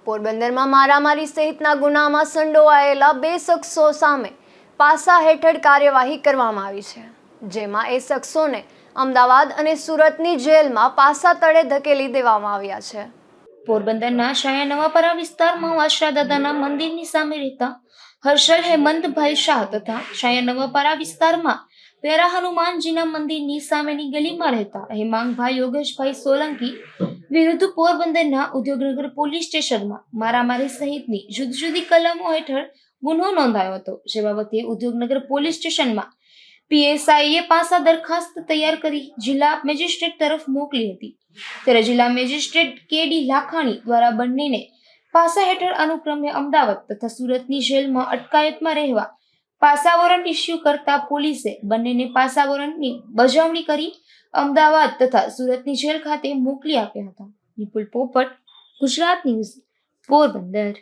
પોરબંદરમાં મારામારી સહિતના ગુનામાં સંડોવાયેલા 2 શખ્સો સામે પાસા હેઠળ કાર્યવાહી કરવામાં આવી છે, જેમાં એ શખ્સોને અમદાવાદ અને સુરતની જેલમાં પાસા તળે ધકેલી દેવામાં આવ્યા છે. પોરબંદરના શાયા નવાપરા વિસ્તારમાં વાછરા દાદાના મંદિરની સામે રહેતા હર્ષલ હેમંતભાઈ શાહ તથા શાયા નવાપરા વિસ્તારમાં પેરા હનુમાનજીના મંદિરની સામેની ગલીમાં રહેતા હેમાંગભાઈ યોગેશભાઈ સોલંકી વિરુદ્ધ પોરબંદરના ઉદ્યોગનગર પોલીસ સ્ટેશનમાં મારામારી સહિતની જુદી જુદી કલમો હેઠળ ગુનો નોંધાયો હતો, જે બાબતે ઉદ્યોગનગર પોલીસ સ્ટેશનમાં પીએસઆઈએ પાસા દરખાસ્ત તૈયાર કરી જિલ્લા મેજિસ્ટ્રેટ તરફ મોકલી હતી. ત્યારે જિલ્લા મેજિસ્ટ્રેટ કેડી લાખાણી દ્વારા બંનેને પાસા હેઠળ અનુક્રમે અમદાવાદ તથા સુરતની જેલમાં અટકાયતમાં રહેવા પાસા વોરંટ ઇસ્યુ કરતા પોલીસે બંનેને પાસા વોરંટની બજાવણી કરી અમદાવાદ તથા સુરતની જેલ ખાતે મોકલી આપ્યા હતા. નિપુલ પોપટ, ગુજરાત ન્યૂઝ, પોરબંદર.